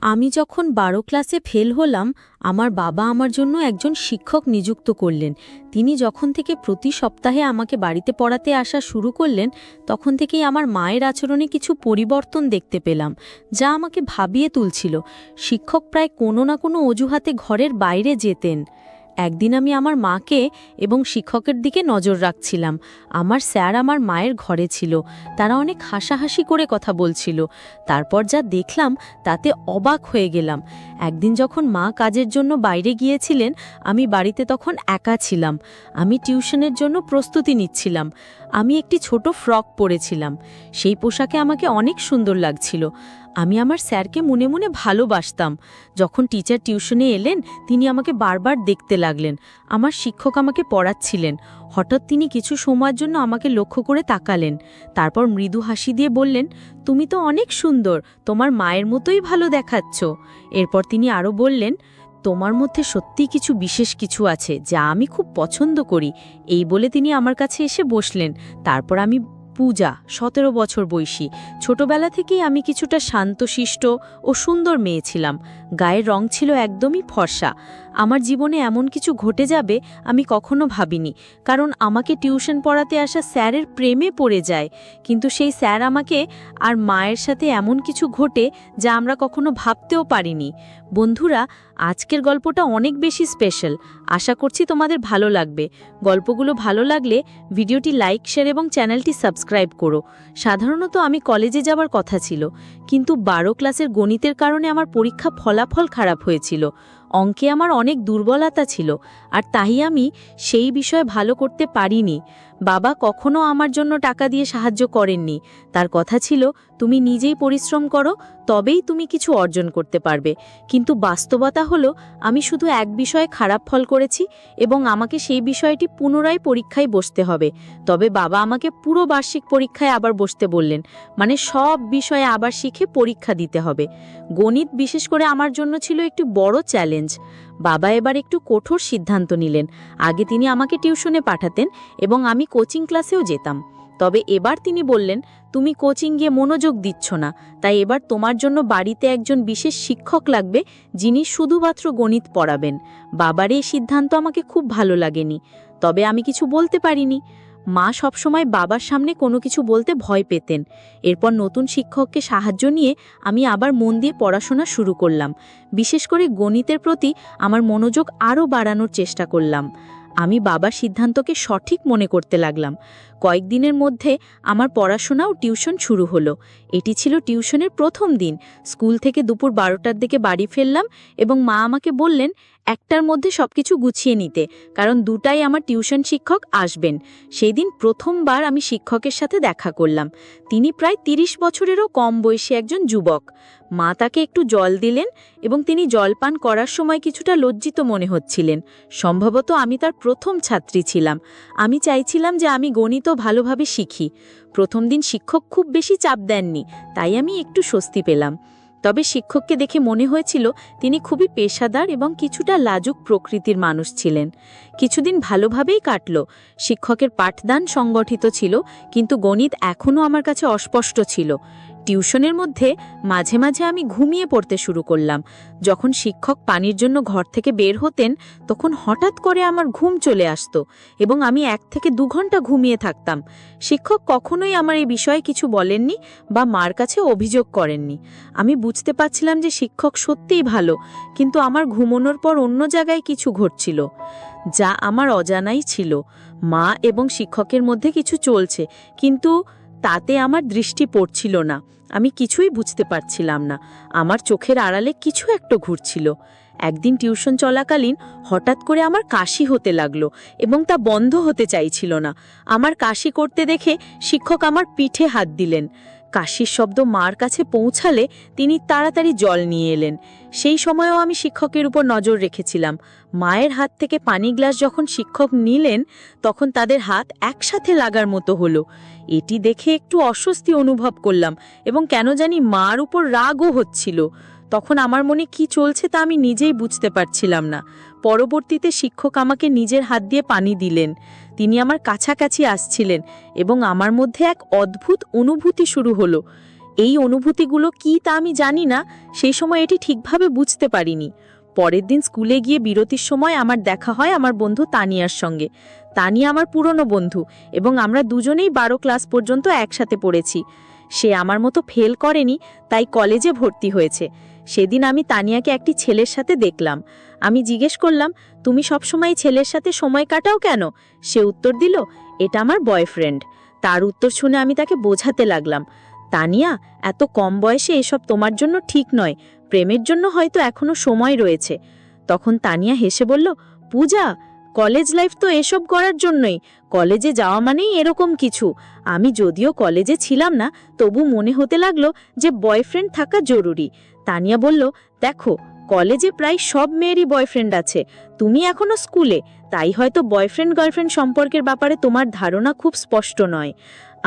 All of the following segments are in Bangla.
আমি যখন ১২ ক্লাসে ফেল হলাম, আমার বাবা আমার জন্য একজন শিক্ষক নিযুক্ত করলেন। তিনি যখন থেকে প্রতি সপ্তাহে আমাকে বাড়িতে পড়াতে আসা শুরু করলেন, তখন থেকেই আমার মায়ের আচরণে কিছু পরিবর্তন দেখতে পেলাম, যা আমাকে ভাবিয়ে তুলছিল। শিক্ষক প্রায় কোনো না কোনো অজুহাতে ঘরের বাইরে যেতেন। একদিন আমি আমার মাকে এবং শিক্ষকের দিকে নজর রাখছিলাম। আমার স্যার আমার মায়ের ঘরে ছিল। তারা অনেক হাসাহাসি করে কথা বলছিল। তারপর যা দেখলাম তাতে অবাক হয়ে গেলাম। একদিন যখন মা কাজের জন্য বাইরে গিয়েছিলেন, আমি বাড়িতে তখন একা ছিলাম। আমি টিউশনের জন্য প্রস্তুতি নিচ্ছিলাম। আমি একটি ছোট ফ্রক পরেছিলাম। সেই পোশাকে আমাকে অনেক সুন্দর লাগছিল। আমি আমার স্যারকে মনে মনে ভালোবাসতাম। যখন টিচার টিউশনে এলেন, তিনি আমাকে বারবার দেখতে লাগলেন। আমার শিক্ষক আমাকে পড়াচ্ছিলেন। হঠাৎ তিনি কিছু সময়ের জন্য আমাকে লক্ষ্য করে তাকালেন। তারপর মৃদু হাসি দিয়ে বললেন, তুমি তো অনেক সুন্দর, তোমার মায়ের মতোই ভালো দেখাচ্ছ। এরপর তিনি আরও বললেন, তোমার মধ্যে সত্যিই কিছু বিশেষ কিছু আছে যা আমি খুব পছন্দ করি। এই বলে তিনি আমার কাছে এসে বসলেন। তারপর আমি পূজা, ১৭ বছর বয়সী। ছোটবেলা থেকেই আমি কিছুটা শান্তশিষ্ট ও সুন্দর মেয়ে ছিলাম। গায়ের রং ছিল একদমই ফর্সা। আমার জীবনে এমন কিছু ঘটে যাবে আমি কখনো ভাবিনি, কারণ আমাকে টিউশন পড়াতে আসা স্যারের প্রেমে পড়ে যায়। কিন্তু সেই স্যার আমাকে আর মায়ের সাথে এমন কিছু ঘটে যা আমরা কখনো ভাবতেও পারিনি। বন্ধুরা, আজকের গল্পটা অনেক বেশি স্পেশাল। আশা করছি তোমাদের ভালো লাগবে। গল্পগুলো ভালো লাগলে ভিডিওটি লাইক, শেয়ার এবং চ্যানেলটি সাবস্ক্রাইব করো। সাধারণত আমি কলেজে যাবার কথা ছিল, কিন্তু ১২ ক্লাসের গণিতের কারণে আমার পরীক্ষা ফলাফল খারাপ হয়েছিল। অঙ্কে আমার অনেক দুর্বলতা ছিল, আর তাই আমি সেই বিষয়ে ভালো করতে পারিনি। বাবা কখনো আমার জন্য টাকা দিয়ে সাহায্য করেননি। তার কথা ছিল, তুমি নিজেই পরিশ্রম করো, তবেই তুমি কিছু অর্জন করতে পারবে। কিন্তু বাস্তবতা হলো, আমি শুধু এক বিষয়ে খারাপ ফল করেছি এবং আমাকে সেই বিষয়টি পুনরায় পরীক্ষায় বসতে হবে। তবে বাবা আমাকে পুরো বার্ষিক পরীক্ষায় আবার বসতে বললেন, মানে সব বিষয়ে আবার শিখে পরীক্ষা দিতে হবে। গণিত বিশেষ করে আমার জন্য ছিল একটি বড় চ্যালেঞ্জ। বাবা এবার একটু কঠোর সিদ্ধান্ত নিলেন। আগে তিনি আমাকে টিউশনে পাঠাতেন এবং আমি কোচিং ক্লাসেও যেতাম। তবে এবার তিনি বললেন, তুমি কোচিং গিয়ে মনোযোগ দিচ্ছ না, তাই এবার তোমার জন্য বাড়িতে একজন বিশেষ শিক্ষক লাগবে, যিনি শুধুমাত্র গণিত পড়াবেন। বাবার এই সিদ্ধান্ত আমাকে খুব ভালো লাগেনি, তবে আমি কিছু বলতে পারিনি। মা সবসময় বাবার সামনে কোনো কিছু বলতে ভয় পেতেন। এরপর নতুন শিক্ষককে সাহায্য নিয়ে আমি আবার মন দিয়ে পড়াশোনা শুরু করলাম। বিশেষ করে গণিতের প্রতি আমার মনোযোগ আরও বাড়ানোর চেষ্টা করলাম। আমি বাবার সিদ্ধান্তকে সঠিক মনে করতে লাগলাম। কয়েকদিনের মধ্যে আমার পড়াশোনা ও টিউশন শুরু হলো। এটি ছিল টিউশনের প্রথম দিন। স্কুল থেকে দুপুর ১২টার দিকে বাড়ি ফিরলাম এবং মা আমাকে বললেন ১টার মধ্যে সবকিছু গুছিয়ে নিতে, কারণ ২টায় আমার টিউশন শিক্ষক আসবেন। সেই দিন প্রথমবার আমি শিক্ষকের সাথে দেখা করলাম। তিনি প্রায় ৩০ বছরেরও কম বয়সী একজন যুবক। মা তাকে একটু জল দিলেন এবং তিনি জলপান করার সময় কিছুটা লজ্জিত মনে হচ্ছিলেন। সম্ভবত আমি তার প্রথম ছাত্রী ছিলাম। আমি চাইছিলাম যে আমি গণিতও ভালোভাবে শিখি। প্রথম দিন শিক্ষক খুব বেশি চাপ দেননি, তাই আমি একটু স্বস্তি পেলাম। তবে শিক্ষককে দেখে মনে হয়েছিল তিনি খুবই পেশাদার এবং কিছুটা লাজুক প্রকৃতির মানুষ ছিলেন। কিছুদিন ভালোভাবেই কাটল। শিক্ষকের পাঠদান সংগঠিত ছিল, কিন্তু গণিত এখনও আমার কাছে অস্পষ্ট ছিল। টিউশনের মধ্যে মাঝে মাঝে আমি ঘুমিয়ে পড়তে শুরু করলাম। যখন শিক্ষক পানির জন্য ঘর থেকে বের হতেন, তখন হঠাৎ করে আমার ঘুম চলে আসতো এবং আমি ১ থেকে ২ ঘন্টা ঘুমিয়ে থাকতাম। শিক্ষক কখনোই আমার এই বিষয়ে কিছু বলেননি বা মার কাছে অভিযোগ করেননি। আমি বুঝতে পারছিলাম যে শিক্ষক সত্যিই ভালো, কিন্তু আমার ঘুমানোর পর অন্য জায়গায় কিছু ঘটছিল, যা আমার অজানাই ছিল। মা এবং শিক্ষকের মধ্যে কিছু চলছে, কিন্তু তাতে আমার দৃষ্টি পড়ছিল না। আমি কিছুই বুঝতে পারছিলাম না। আমার চোখের আড়ালে কিছু একটা ঘুরছিল। একদিন টিউশন চলাকালীন হঠাৎ করে আমার কাশি হতে লাগলো এবং তা বন্ধ হতে চাইছিল না। আমার কাশি করতে দেখে শিক্ষক আমার পিঠে হাত দিলেন। কাশির শব্দ মার কাছে পৌঁছালে তিনি তাড়াতাড়ি জল নিয়ে এলেন। সেই সময়েও আমি শিক্ষকের উপর নজর রেখেছিলাম। মায়ের হাত থেকে পানি গ্লাস যখন শিক্ষক নিলেন, তখন তাদের হাত একসাথে লাগার মতো হলো। এটি দেখে একটু অস্বস্তি অনুভব করলাম এবং কেন জানি মার উপর রাগও হচ্ছিল। তখন আমার মনে কি চলছে তা আমি নিজেই বুঝতে পারছিলাম না। পরবর্তীতে শিক্ষক আমাকে নিজের হাত দিয়ে পানি দিলেন। তিনি আমার কাছাকাছি আসছিলেন এবং আমার মধ্যে এক অদ্ভুত অনুভূতি শুরু হলো। এই অনুভূতিগুলো কি তা আমি জানি না, সেই সময় এটি ঠিকভাবে বুঝতে পারিনি। পরের দিন স্কুলে গিয়ে বিরতির সময় আমার দেখা হয় আমার বন্ধু তানিয়ার সঙ্গে। তানিয়া আমার পুরনো বন্ধু এবং আমরা দুজনেই 12 ক্লাস পর্যন্ত একসাথে পড়েছি। সে আমার মতো ফেল করেনি, তাই কলেজে ভর্তি হয়েছে। সেদিন আমি তানিয়াকে একটি ছেলের সাথে দেখলাম। আমি জিজ্ঞেস করলাম, তুমি সবসময় ছেলের সাথে সময় কাটাও কেন? সে উত্তর দিল, এটা আমার বয়ফ্রেন্ড। তার উত্তর শুনে আমি তাকে বোঝাতে লাগলাম, তানিয়া, এত কম বয়সে এসব তোমার জন্য ঠিক নয়, প্রেমের জন্য হয়তো এখনো সময় রয়েছে। তখন তানিয়া হেসে বলল, পূজা, কলেজ লাইফ তো এসব করার জন্যই। কলেজে যাওয়া মানেই এরকম কিছু। আমি যদিও কলেজে ছিলাম না, তবু মনে হতে লাগলো যে বয়ফ্রেন্ড থাকা জরুরি। তানিয়া বলল, দেখো, কলেজে প্রায় সব মেয়েরই বয়ফ্রেন্ড আছে, তুমি এখনো স্কুলে, তাই হয়তো বয়ফ্রেন্ড গার্লফ্রেন্ড সম্পর্কের ব্যাপারে তোমার ধারণা খুব স্পষ্ট নয়।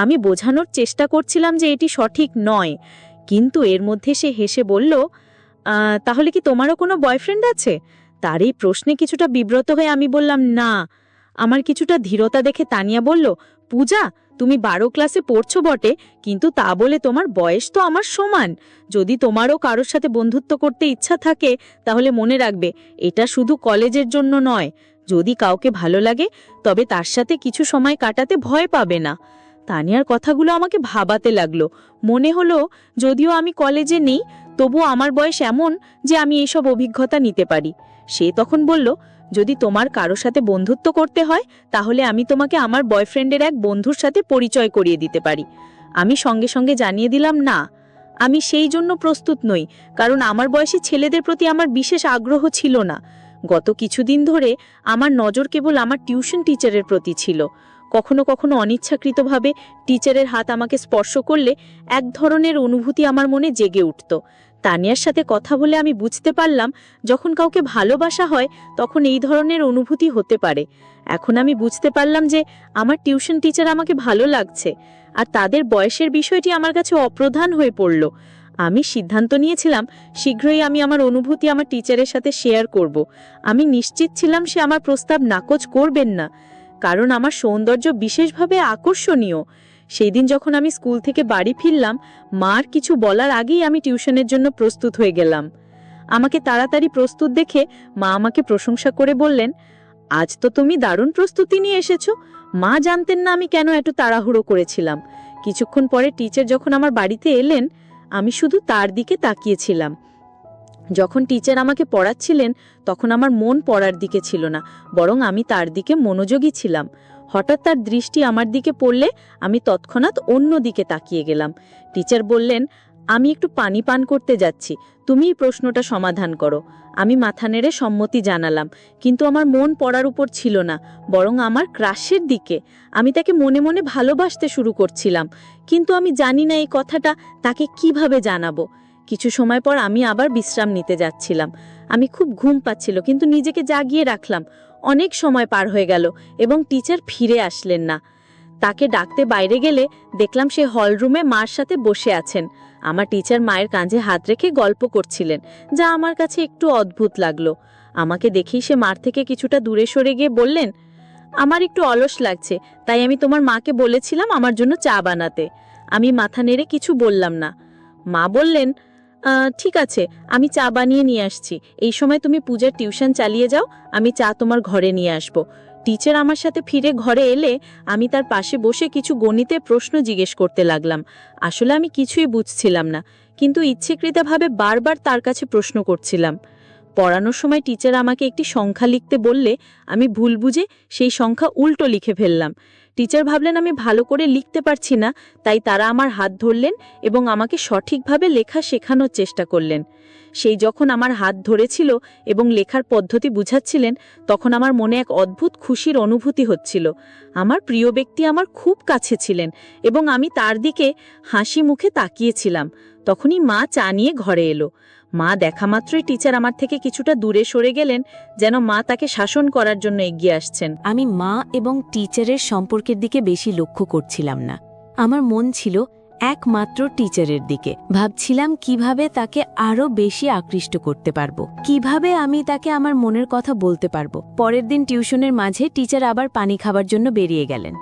আমি বোঝানোর চেষ্টা করছিলাম যে এটি সঠিক নয়, কিন্তু এর মধ্যে সে হেসে বলল, তাহলে কি তোমারও কোনো বয়ফ্রেন্ড আছে? তার এই প্রশ্নে কিছুটা বিব্রত হয়ে আমি বললাম, না। আমার কিছুটা ধীরতা দেখে তানিয়া বলল, পূজা, তুমি 12 ক্লাসে পড়ছো বটে, কিন্তু তা বলে তোমার বয়স তো আমার সমান। যদি তোমারও কারোর সাথে বন্ধুত্ব করতে ইচ্ছা থাকে, তাহলে মনে রাখবে, এটা শুধু কলেজের জন্য নয়। যদি কাউকে ভালো লাগে, তবে তার সাথে কিছু সময় কাটাতে ভয় পাবে না। তানিয়ার কথাগুলো আমাকে ভাবাতে লাগলো। মনে হলো, যদিও আমি কলেজে নেই, তবুও আমার বয়স এমন যে আমি এইসব অভিজ্ঞতা নিতে পারি। সে তখন বলল, যদি তোমার কারো সাথে বন্ধুত্ব করতে হয়, তাহলে আমি তোমাকে আমার বয়ফ্রেন্ডের এক বন্ধুর সাথে পরিচয় করিয়ে দিতে পারি। আমি সঙ্গে সঙ্গে জানিয়ে দিলাম, না, আমি সেই জন্য প্রস্তুত নই, কারণ আমার বয়সী ছেলেদের প্রতি আমার বিশেষ আগ্রহ ছিল না। গত কিছুদিন ধরে আমার নজর কেবল আমার টিউশন টিচারের প্রতি ছিল। কখনো কখনো অনিচ্ছাকৃতভাবে টিচারের হাত আমাকে স্পর্শ করলে এক ধরনের অনুভূতি আমার মনে জেগে উঠত। তানিয়ার সাথে কথা বলে আমি বুঝতে পারলাম, যখন কাউকে ভালোবাসা হয় তখন এই ধরনের অনুভূতি হতে পারে। এখন আমি বুঝতে পারলাম যে আমার টিউশন টিচার আমাকে ভালো লাগছে, আর তাদের বয়সের বিষয়টি আমার কাছে অপ্রধান হয়ে পড়ল। আমি সিদ্ধান্ত নিয়েছিলাম, শীঘ্রই আমি আমার অনুভূতি আমার টিচারের সাথে শেয়ার করব। আমি নিশ্চিত ছিলাম সে আমার প্রস্তাব নাকচ করবেন না, কারণ আমার সৌন্দর্য বিশেষভাবে আকর্ষণীয়। সেই দিন যখন আমি স্কুল থেকে বাড়ি ফিরলাম, মার কিছু বলার আগেই আমি টিউশনের জন্য প্রস্তুত হয়ে গেলাম। আমাকে তাড়াতাড়ি প্রস্তুত দেখে মা আমাকে প্রশংসা করে বললেন, আজ তো তুমি দারুণ প্রস্তুতি নিয়ে এসেছো। মা জানতেন না আমি কেন এত তাড়াহুড়ো করেছিলাম। কিছুক্ষণ পরে টিচার যখন আমার বাড়িতে এলেন, আমি শুধু তার দিকে তাকিয়েছিলাম। যখন টিচার আমাকে পড়াচ্ছিলেন, তখন আমার মন পড়ার দিকে ছিল না, বরং আমি তার দিকে মনোযোগী ছিলাম। হঠাৎ তার দৃষ্টি আমার দিকে পড়লে আমি তৎক্ষণাৎ অন্য দিকে তাকিয়ে গেলাম। টিচার বললেন, আমি একটু পানি পান করতে যাচ্ছি, তুমি এই প্রশ্নটা সমাধান করো। আমি মাথা নেড়ে সম্মতি জানালাম, কিন্তু আমার মন পড়ার উপর ছিল না, বরং আমার ক্রাশের দিকে। আমি তাকে মনে মনে ভালোবাসতে শুরু করছিলাম, কিন্তু আমি জানি না এই কথাটা তাকে কিভাবে জানাবো। কিছু সময় পর আমি আবার বিশ্রাম নিতে যাচ্ছিলাম। আমি খুব ঘুম পাচ্ছিল, কিন্তু নিজেকে জাগিয়ে রাখলাম। অনেক সময় পার হয়ে গেল এবং টিচার ফিরে আসলেন না। তাকে ডাকতে বাইরে গেলে দেখলাম সে হলরুমে মার সাথে বসে আছেন। আমার টিচার মায়ের কাঁধে হাত রেখে গল্প করছিলেন, যা আমার কাছে একটু অদ্ভুত লাগলো। আমাকে দেখেই সে মার থেকে কিছুটা দূরে সরে গিয়ে বললেন, আমার একটু অলস লাগছে, তাই আমি তোমার মাকে বলেছিলাম আমার জন্য চা বানাতে। আমি মাথা নেড়ে কিছু বললাম না। মা বললেন, ঠিক আছে, আমি চা বানিয়ে নিয়ে আসছি। এই সময় তুমি পূজার টিউশন চালিয়ে যাও, আমি চা তোমার ঘরে নিয়ে আসব। টিচার আমার সাথে ফিরে ঘরে এলে আমি তার পাশে বসে কিছু গণিতের প্রশ্ন জিজ্ঞেস করতে লাগলাম। আসলে আমি কিছুই বুঝছিলাম না, কিন্তু ইচ্ছাকৃতভাবে বারবার তার কাছে প্রশ্ন করছিলাম। পড়ানোর সময় টিচার আমাকে একটি সংখ্যা লিখতে বললে আমি ভুল বুঝে সেই সংখ্যা উল্টো লিখে ফেললাম। টিচার ভাবলেন আমি ভালো করে লিখতে পারছি না, তাই তারা আমার হাত ধরলেন এবং আমাকে সঠিকভাবে লেখা শেখানোর চেষ্টা করলেন। সেই যখন আমার হাত ধরেছিল এবং লেখার পদ্ধতি বুঝাচ্ছিলেন, তখন আমার মনে এক অদ্ভুত খুশির অনুভূতি হচ্ছিল। আমার প্রিয় ব্যক্তি আমার খুব কাছে ছিলেন এবং আমি তার দিকে হাসি মুখে তাকিয়েছিলাম। তখনই মা চা নিয়ে ঘরে এলো। মা দেখা মাত্রই টিচার আমার থেকে কিছুটা দূরে সরে গেলেন, যেন মা তাকে শাসন করার জন্য এগিয়ে আসছেন। আমি মা এবং টিচারের সম্পর্কের দিকে বেশি লক্ষ্য করছিলাম না। আমার মন ছিল একমাত্র টিচারের দিকে। ভাবছিলাম কিভাবে তাকে আরো বেশি আকৃষ্ট করতে পারবো, কিভাবে আমি তাকে আমার মনের কথা বলতে পারবো। পরের দিন টিউশনের মাঝে টিচার আবার পানি খাবার জন্য বেরিয়ে গেলেন।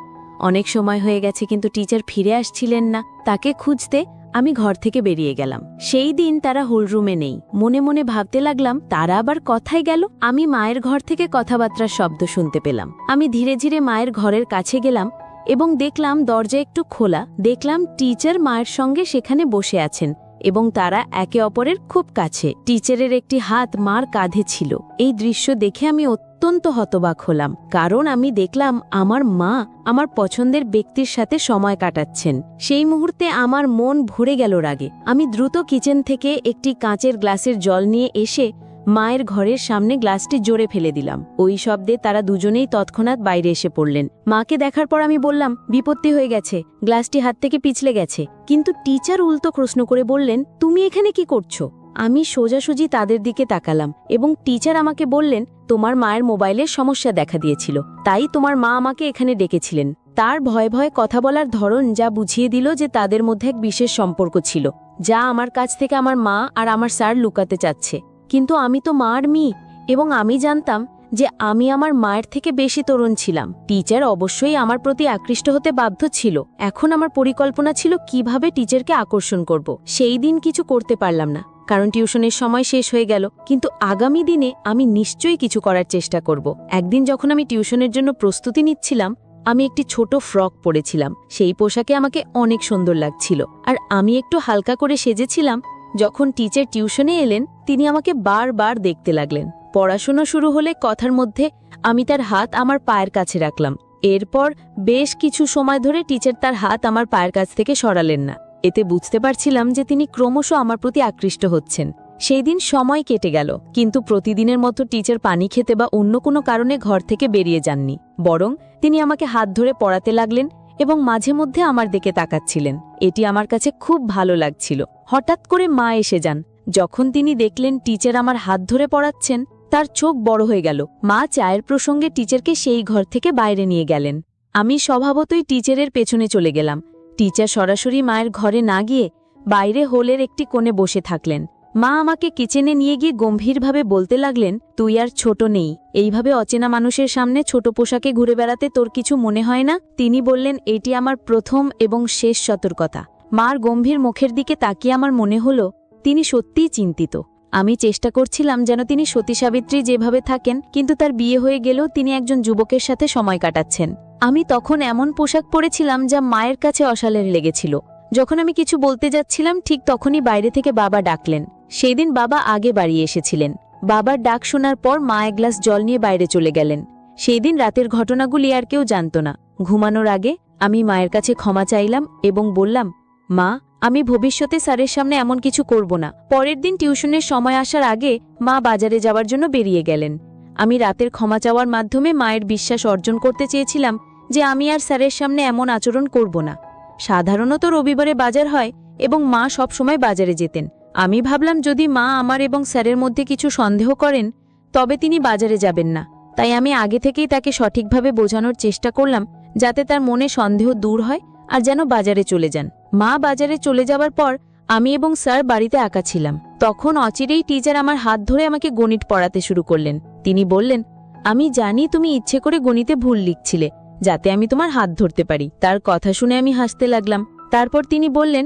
অনেক সময় হয়ে গেছে, কিন্তু টিচার ফিরে আসছিলেন না। তাকে খুঁজতে আমি ঘর থেকে বেরিয়ে গেলাম। সেই দিন তারা হোলরুমে নেই। মনে মনে ভাবতে লাগলাম তারা আবার কথায় গেল। আমি মায়ের ঘর থেকে কথাবার্তার শব্দ শুনতে পেলাম। আমি ধীরে ধীরে মায়ের ঘরের কাছে গেলাম এবং দেখলাম দরজা একটু খোলা। দেখলাম টিচার মায়ের সঙ্গে সেখানে বসে আছেন এবং তারা একে অপরের খুব কাছে। টিচারের একটি হাত মার কাঁধে ছিল। এই দৃশ্য দেখে আমি অত্যন্ত হতবাক হলাম, কারণ আমি দেখলাম আমার মা আমার পছন্দের ব্যক্তির সাথে সময় কাটাচ্ছেন। সেই মুহূর্তে আমার মন ভরে গেল রাগে। আমি দ্রুত কিচেন থেকে একটি কাঁচের গ্লাসের জল নিয়ে এসে মায়ের ঘরের সামনে গ্লাসটি জোরে ফেলে দিলাম। ওই শব্দে তারা দুজনেই তৎক্ষণাৎ বাইরে এসে পড়লেন। মাকে দেখার পর আমি বললাম, বিপত্তি হয়ে গেছে, গ্লাসটি হাত থেকে পিছলে গেছে। কিন্তু টিচার উল্টো প্রশ্ন করে বললেন, তুমি এখানে কি করছো? আমি সোজাসুজি তাদের দিকে তাকালাম এবং টিচার আমাকে বললেন, তোমার মায়ের মোবাইলের সমস্যা দেখা দিয়েছিল, তাই তোমার মা আমাকে এখানে ডেকেছিলেন। তার ভয়ে ভয়ে কথা বলার ধরন যা বুঝিয়ে দিল যে তাদের মধ্যে এক বিশেষ সম্পর্ক ছিল, যা আমার কাছ থেকে আমার মা আর আমার স্যার লুকাতে চাচ্ছে। কিন্তু আমি তো মার মেয়ে এবং আমি জানতাম যে আমি আমার মায়ের থেকে বেশি তরুণ ছিলাম। টিচার অবশ্যই আমার প্রতি আকৃষ্ট হতে বাধ্য ছিল। এখন আমার পরিকল্পনা ছিল কিভাবে টিচারকে আকর্ষণ করব। সেই দিন কিছু করতে পারলাম না, কারণ টিউশনের সময় শেষ হয়ে গেল। কিন্তু আগামী দিনে আমি নিশ্চয়ই কিছু করার চেষ্টা করব। একদিন যখন আমি টিউশনের জন্য প্রস্তুতি নিচ্ছিলাম, আমি একটি ছোট ফ্রক পরেছিলাম। সেই পোশাকে আমাকে অনেক সুন্দর লাগছিল আর আমি একটু হালকা করে সেজেছিলাম। যখন টিচার টিউশনে এলেন, তিনি আমাকে বারবার দেখতে লাগলেন। পড়াশোনা শুরু হলে কথার মধ্যে আমি তার হাত আমার পায়ের কাছে রাখলাম। এরপর বেশ কিছু সময় ধরে টিচার তার হাত আমার পায়ের কাছ থেকে সরালেন না। এতে বুঝতে পারছিলাম যে তিনি ক্রমশ আমার প্রতি আকৃষ্ট হচ্ছেন। সেই দিন সময় কেটে গেল, কিন্তু প্রতিদিনের মতো টিচার পানি খেতে বা অন্য কোনো কারণে ঘর থেকে বেরিয়ে যাননি। বরং তিনি আমাকে হাত ধরে পড়াতে লাগলেন এবং মাঝে মধ্যে আমার দিকে তাকাচ্ছিলেন। এটি আমার কাছে খুব ভালো লাগছিল। হঠাৎ করে মা এসে যান। যখন তিনি দেখলেন টিচার আমার হাত ধরে পড়াচ্ছেন, তার চোখ বড় হয়ে গেল। মা চায়ের প্রসঙ্গে টিচারকে সেই ঘর থেকে বাইরে নিয়ে গেলেন। আমি স্বভাবতই টিচারের পেছনে চলে গেলাম। টিচার সরাসরি মায়ের ঘরে না গিয়ে বাইরে হোলের একটি কোণে বসে থাকলেন। মা আমাকে কিচেনে নিয়ে গিয়ে গম্ভীরভাবে বলতে লাগলেন, তুই আর ছোট নেই। এইভাবে অচেনা মানুষের সামনে ছোট পোশাকে ঘুরে বেড়াতে তোর কিছু মনে হয় না? তিনি বললেন, এটি আমার প্রথম এবং শেষ সতর্কতা। মার গম্ভীর মুখের দিকে তাকিয়ে আমার মনে হলো তিনি সত্যিই চিন্তিত। আমি চেষ্টা করছিলাম যেন তিনি সতী সাবিত্রী যেভাবে থাকেন, কিন্তু তার বিয়ে হয়ে গেলেও তিনি একজন যুবকের সাথে সময় কাটাচ্ছেন। আমি তখন এমন পোশাক পরেছিলাম যা মায়ের কাছে অশালীন লেগেছিল। যখন আমি কিছু বলতে যাচ্ছিলাম, ঠিক তখনই বাইরে থেকে বাবা ডাকলেন। সেই দিন বাবা আগে বাড়ি এসেছিলেন। বাবার ডাক শোনার পর মা এক গ্লাস জল নিয়ে বাইরে চলে গেলেন। সেই দিন রাতের ঘটনাগুলি আর কেউ জানত না। ঘুমানোর আগে আমি মায়ের কাছে ক্ষমা চাইলাম এবং বললাম, মা, আমি ভবিষ্যতে স্যারের সামনে এমন কিছু করব না। পরের দিন টিউশনের সময় আসার আগে মা বাজারে যাওয়ার জন্য বেরিয়ে গেলেন। আমি রাতের ক্ষমা চাওয়ার মাধ্যমে মায়ের বিশ্বাস অর্জন করতে চেয়েছিলাম যে আমি আর স্যারের সামনে এমন আচরণ করব না। সাধারণত রবিবারে বাজার হয় এবং মা সব সময় বাজারে যেতেন। আমি ভাবলাম যদি মা আমার এবং স্যারের মধ্যে কিছু সন্দেহ করেন, তবে তিনি বাজারে যাবেন না। তাই আমি আগে থেকেই তাকে সঠিকভাবে বোঝানোর চেষ্টা করলাম যাতে তার মনে সন্দেহ দূর হয় আর যেন বাজারে চলে যান। মা বাজারে চলে যাওয়ার পর আমি এবং স্যার বাড়িতে একা ছিলাম। তখন অচিরেই টিচার আমার হাত ধরে আমাকে গণিত পড়াতে শুরু করলেন। তিনি বললেন, আমি জানি তুমি ইচ্ছে করে গণিতে ভুল লিখছিলে যাতে আমি তোমার হাত ধরতে পারি। তার কথা শুনে আমি হাসতে লাগলাম। তারপর তিনি বললেন,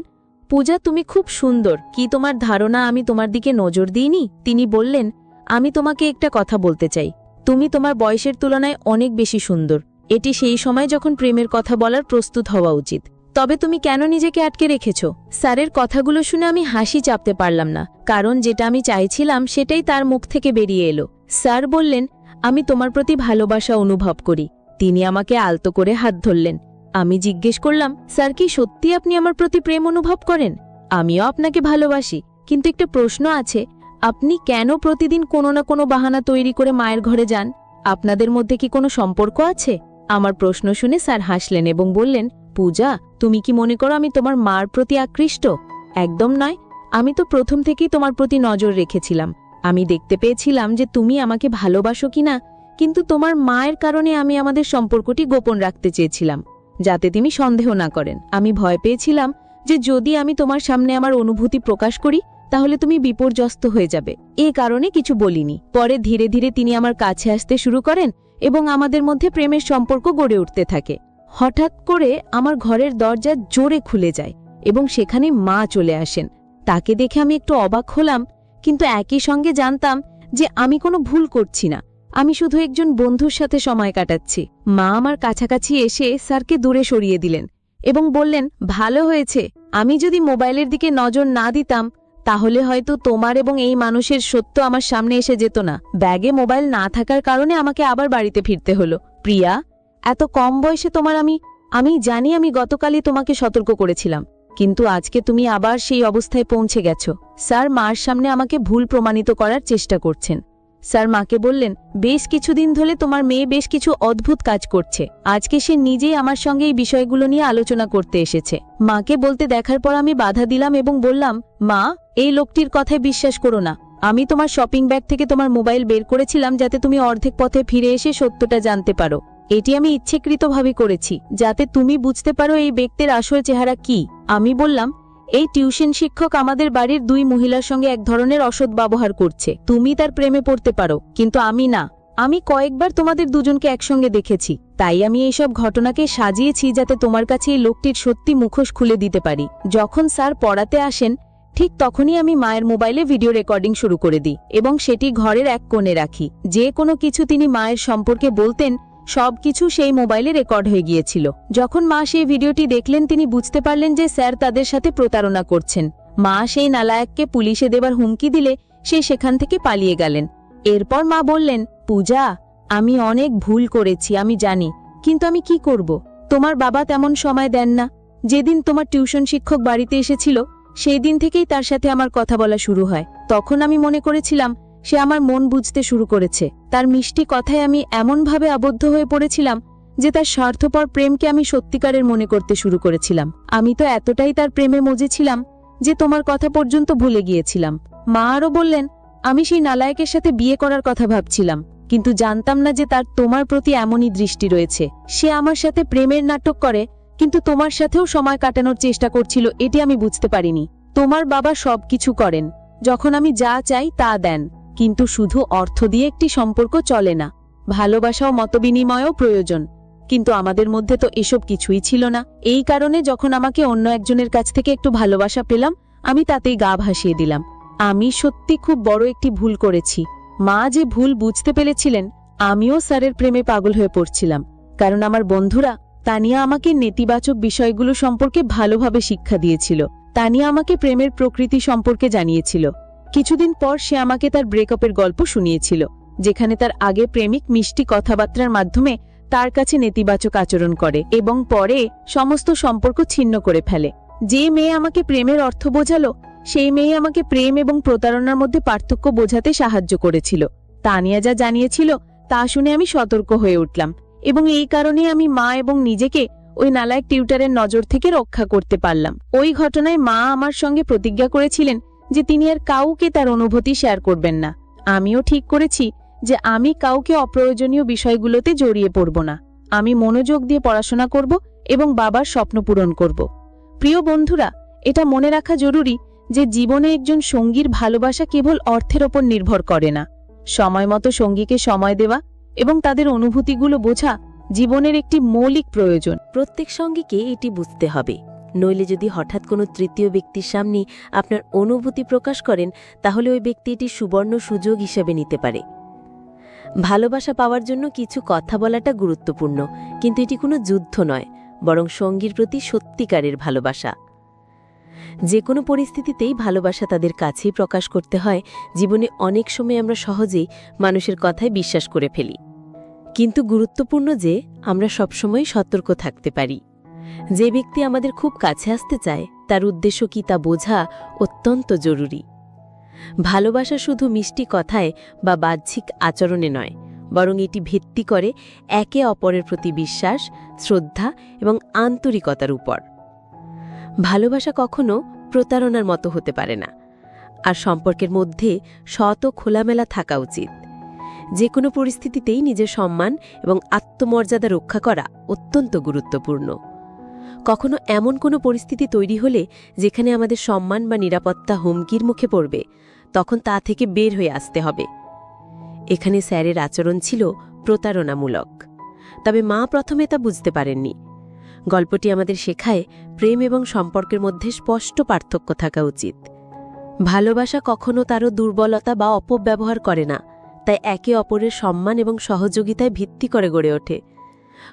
পূজা, তুমি খুব সুন্দর। কি তোমার ধারণা আমি তোমার দিকে নজর দিইনি? তিনি বললেন, আমি তোমাকে একটা কথা বলতে চাই। তুমি তোমার বয়সের তুলনায় অনেক বেশি সুন্দর। এটি সেই সময় যখন প্রেমের কথা বলার প্রস্তুত হওয়া উচিত। তবে তুমি কেন নিজেকে আটকে রেখেছ? স্যারের কথাগুলো শুনে আমি হাসি চাপতে পারলাম না, কারণ যেটা আমি চাইছিলাম সেটাই তার মুখ থেকে বেরিয়ে এলো। স্যার বললেন, আমি তোমার প্রতি ভালোবাসা অনুভব করি। তিনি আমাকে আলতো করে হাত ধরলেন। আমি জিজ্ঞেস করলাম, স্যার, কি সত্যি আপনি আমার প্রতি প্রেম অনুভব করেন? আমিও আপনাকে ভালোবাসি, কিন্তু একটা প্রশ্ন আছে, আপনি কেন প্রতিদিন কোনো না কোনো বাহানা তৈরি করে মায়ের ঘরে যান? আপনাদের মধ্যে কি কোনো সম্পর্ক আছে? আমার প্রশ্ন শুনে স্যার হাসলেন এবং বললেন, পূজা, তুমি কি মনে করো আমি তোমার মার প্রতি আকৃষ্ট? একদম নয়। আমি তো প্রথম থেকেই তোমার প্রতি নজর রেখেছিলাম। আমি দেখতে পেয়েছিলাম যে তুমি আমাকে ভালোবাসো কিনা, কিন্তু তোমার মায়ের কারণে আমি আমাদের সম্পর্কটি গোপন রাখতে চেয়েছিলাম, যাতে তিনি সন্দেহ না করেন। আমি ভয় পেয়েছিলাম যে যদি আমি তোমার সামনে আমার অনুভূতি প্রকাশ করি তাহলে তুমি বিপর্যস্ত হয়ে যাবে। এ কারণে কিছু বলিনি। পরে ধীরে ধীরে তিনি আমার কাছে আসতে শুরু করেন এবং আমাদের মধ্যে প্রেমের সম্পর্ক গড়ে উঠতে থাকে। হঠাৎ করে আমার ঘরের দরজা জোরে খুলে যায় এবং সেখানে মা চলে আসেন। তাকে দেখে আমি একটু অবাক হলাম, কিন্তু একই সঙ্গে জানতাম যে আমি কোনো ভুল করছি না, আমি শুধু একজন বন্ধুর সাথে সময় কাটাচ্ছি। মা আমার কাছাকাছি এসে স্যারকে দূরে সরিয়ে দিলেন এবং বললেন, ভালো হয়েছে, আমি যদি মোবাইলের দিকে নজর না দিতাম তাহলে হয়তো তোমার এবং এই মানুষের সত্য আমার সামনে এসে যেত না। ব্যাগে মোবাইল না থাকার কারণে আমাকে আবার বাড়িতে ফিরতে হলো। প্রিয়া, এত কম বয়সে তোমার আমি জানি আমি গতকালই তোমাকে সতর্ক করেছিলাম, কিন্তু আজকে তুমি আবার সেই অবস্থায় পৌঁছে গেছো। স্যার মার সামনে আমাকে ভুল প্রমাণিত করার চেষ্টা করছেন। স্যার মাকে বললেন, বেশ কিছুদিন ধরে তোমার মেয়ে বেশ কিছু অদ্ভুত কাজ করছে। আজকে সে নিজেই আমার সঙ্গে এই বিষয়গুলো নিয়ে আলোচনা করতে এসেছে। মাকে বলতে দেখার পর আমি বাধা দিলাম এবং বললাম, মা, এই লোকটির কথায় বিশ্বাস করো না। আমি তোমার শপিং ব্যাগ থেকে তোমার মোবাইল বের করেছিলাম যাতে তুমি অর্ধেক পথে ফিরে এসে সত্যটা জানতে পারো। এটি আমি ইচ্ছাকৃতভাবে করেছি যাতে তুমি বুঝতে পারো এই ব্যক্তির আসল চেহারা কি। আমি বললাম, এই টিউশন শিক্ষক আমাদের বাড়ির 2 মহিলার সঙ্গে এক ধরনের অসৎ ব্যবহার করছে। তুমি তার প্রেমে পড়তে পারো, কিন্তু আমি না। আমি কয়েকবার তোমাদের দুজনকে একসঙ্গে দেখেছি, তাই আমি এইসব ঘটনাকে সাজিয়েছি যাতে তোমার কাছে এই লোকটির সত্যি মুখোশ খুলে দিতে পারি। যখন স্যার পড়াতে আসেন ঠিক তখনই আমি মায়ের মোবাইলে ভিডিও রেকর্ডিং শুরু করে দিই এবং সেটি ঘরের এক কোণে রাখি। যে কোনো কিছু তিনি মায়ের সম্পর্কে বলতেন সবকিছু সেই মোবাইলে রেকর্ড হয়ে গিয়েছিল। যখন মা সেই ভিডিওটি দেখলেন তিনি বুঝতে পারলেন যে স্যার তাদের সাথে প্রতারণা করছেন। মা সেই নালায়ককে পুলিশে দেবার হুমকি দিলে সে সেখান থেকে পালিয়ে গেলেন। এরপর মা বললেন, পূজা, আমি অনেক ভুল করেছি, আমি জানি, কিন্তু আমি কি করব? তোমার বাবা তেমন সময় দেন না। যেদিন তোমার টিউশন শিক্ষক বাড়িতে এসেছিল সেই দিন থেকেই তার সাথে আমার কথা বলা শুরু হয়। তখন আমি মনে করেছিলাম সে আমার মন বুঝতে শুরু করেছে। তার মিষ্টি কথায় আমি এমনভাবে আবদ্ধ হয়ে পড়েছিলাম যে তার স্বার্থপর প্রেমকে আমি সত্যিকারের মনে করতে শুরু করেছিলাম। আমি তো এতটাই তার প্রেমে মজেছিলাম যে তোমার কথা পর্যন্ত ভুলে গিয়েছিলাম। মা আরও বললেন, আমি সেই নালায়কের সাথে বিয়ে করার কথা ভাবছিলাম, কিন্তু জানতাম না যে তার তোমার প্রতি এমনই দৃষ্টি রয়েছে। সে আমার সাথে প্রেমের নাটক করে, কিন্তু তোমার সাথেও সময় কাটানোর চেষ্টা করছিল, এটি আমি বুঝতে পারিনি। তোমার বাবা সবকিছু করেন, যখন আমি যা চাই তা দেন, কিন্তু শুধু অর্থ দিয়ে একটি সম্পর্ক চলে না। ভালোবাসা ও মতবিনিময়ও প্রয়োজন, কিন্তু আমাদের মধ্যে তো এসব কিছুই ছিল না। এই কারণে যখন আমাকে অন্য একজনের কাছ থেকে একটু ভালোবাসা পেলাম আমি তাতেই গা ভাসিয়ে দিলাম। আমি সত্যি খুব বড় একটি ভুল করেছি। মা যে ভুল বুঝতে পেরেছিলেন, আমিও স্যারের প্রেমে পাগল হয়ে পড়ছিলাম, কারণ আমার বন্ধুরা তানিয়া আমাকে নেতিবাচক বিষয়গুলো সম্পর্কে ভালোভাবে শিক্ষা দিয়েছিল। তানিয়া আমাকে প্রেমের প্রকৃতি সম্পর্কে জানিয়েছিল। কিছুদিন পর সে আমাকে তার ব্রেকআপের গল্প শুনিয়েছিল, যেখানে তার আগে প্রেমিক মিষ্টি কথাবার্তার মাধ্যমে তার কাছে নেতিবাচক আচরণ করে এবং পরে সমস্ত সম্পর্ক ছিন্ন করে ফেলে। যে মেয়ে আমাকে প্রেমের অর্থ বোঝালো সেই মেয়ে আমাকে প্রেম এবং প্রতারণার মধ্যে পার্থক্য বোঝাতে সাহায্য করেছিল। তানিয়া যা জানিয়েছিল তা শুনে আমি সতর্ক হয়ে উঠলাম এবং এই কারণে আমি মা এবং নিজেকে ওই নালায়ক টিউটারের নজর থেকে রক্ষা করতে পারলাম। ওই ঘটনায় মা আমার সঙ্গে প্রতিজ্ঞা করেছিলেন যে তিনি আর কাউকে তার অনুভূতি শেয়ার করবেন না। আমিও ঠিক করেছি যে আমি কাউকে অপ্রয়োজনীয় বিষয়গুলোতে জড়িয়ে পড়ব না। আমি মনোযোগ দিয়ে পড়াশোনা করব এবং বাবার স্বপ্ন পূরণ করব। প্রিয় বন্ধুরা, এটা মনে রাখা জরুরি যে জীবনে একজন সঙ্গীর ভালোবাসা কেবল অর্থের ওপর নির্ভর করে না। সময় মতো সঙ্গীকে সময় দেওয়া এবং তাদের অনুভূতিগুলো বোঝা জীবনের একটি মৌলিক প্রয়োজন। প্রত্যেক সঙ্গীকে এটি বুঝতে হবে, নইলে যদি হঠাৎ কোনো তৃতীয় ব্যক্তির সামনে আপনার অনুভূতি প্রকাশ করেন তাহলে ওই ব্যক্তি এটি সুবর্ণ সুযোগ হিসেবে নিতে পারে। ভালোবাসা পাওয়ার জন্য কিছু কথা বলাটা গুরুত্বপূর্ণ, কিন্তু এটি কোনো যুদ্ধ নয়, বরং সঙ্গীর প্রতি সত্যিকারের ভালোবাসা। যে কোনো পরিস্থিতিতেই ভালোবাসা তাদের কাছেই প্রকাশ করতে হয়। জীবনে অনেক সময় আমরা সহজেই মানুষের কথায় বিশ্বাস করে ফেলি, কিন্তু গুরুত্বপূর্ণ যে আমরা সবসময় সতর্ক থাকতে পারি। যে ব্যক্তি আমাদের খুব কাছে আসতে চায় তার উদ্দেশ্য কি তা বোঝা অত্যন্ত জরুরি। ভালোবাসা শুধু মিষ্টি কথায় বা বাহ্যিক আচরণে নয়, বরং এটি ভিত্তি করে একে অপরের প্রতি বিশ্বাস, শ্রদ্ধা এবং আন্তরিকতার উপর। ভালোবাসা কখনো প্রতারণার মতো হতে পারে না, আর সম্পর্কের মধ্যে সৎ ও খোলামেলা থাকা উচিত। যে কোনো পরিস্থিতিতেই নিজের সম্মান এবং আত্মমর্যাদা রক্ষা করা অত্যন্ত গুরুত্বপূর্ণ। কখনো এমন কোনো পরিস্থিতি তৈরি হলে যেখানে আমাদের সম্মান বা নিরাপত্তা হুমকির মুখে পড়বে, তখন তা থেকে বের হয়ে আসতে হবে। এখানে স্যারের আচরণ ছিল প্রতারণামূলক, তবে মা প্রথমে তা বুঝতে পারেননি। গল্পটি আমাদের শেখায় প্রেম এবং সম্পর্কের মধ্যে স্পষ্ট পার্থক্য থাকা উচিত। ভালোবাসা কখনো তারও দুর্বলতা বা অপব্যবহার করে না, তাই একে অপরের সম্মান এবং সহযোগিতায় ভিত্তি করে গড়ে ওঠে।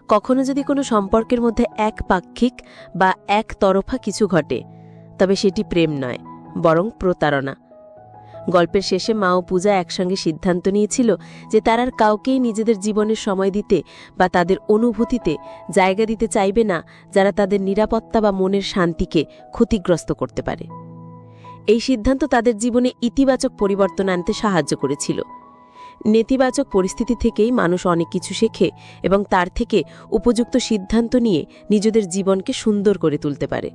কখনো যদি কোনো সম্পর্কের মধ্যে একপাক্ষিক বা একতরফা কিছু ঘটে, তবে সেটি প্রেম নয়, বরং প্রতারণা। গল্পের শেষে মা ও পূজা একসঙ্গে সিদ্ধান্ত নিয়েছিল যে তারা আর কাউকেই নিজেদের জীবনের সময় দিতে বা তাদের অনুভূতিতে জায়গা দিতে চাইবে না যারা তাদের নিরাপত্তা বা মনের শান্তিকে ক্ষতিগ্রস্ত করতে পারে। এই সিদ্ধান্ত তাদের জীবনে ইতিবাচক পরিবর্তন আনতে সাহায্য করেছিল। নেতিবাচক পরিস্থিতি থেকেই মানুষ অনেক কিছু শেখে এবং তার থেকে উপযুক্ত সিদ্ধান্ত নিয়ে নিজেদের জীবনকে সুন্দর করে তুলতে পারে।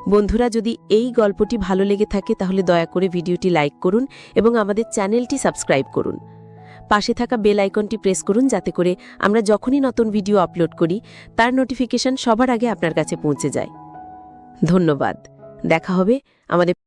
বন্ধুরা, যদি এই গল্পটি ভালো লেগে থাকে তাহলে দয়া করে ভিডিওটি লাইক করুন এবং আমাদের চ্যানেলটি সাবস্ক্রাইব করুন। পাশে থাকা বেল আইকনটি প্রেস করুন যাতে করে আমরা যখনই নতুন ভিডিও আপলোড করি তার নোটিফিকেশন সবার আগে আপনার কাছে পৌঁছে যায়। ধন্যবাদ। দেখা হবে আমাদের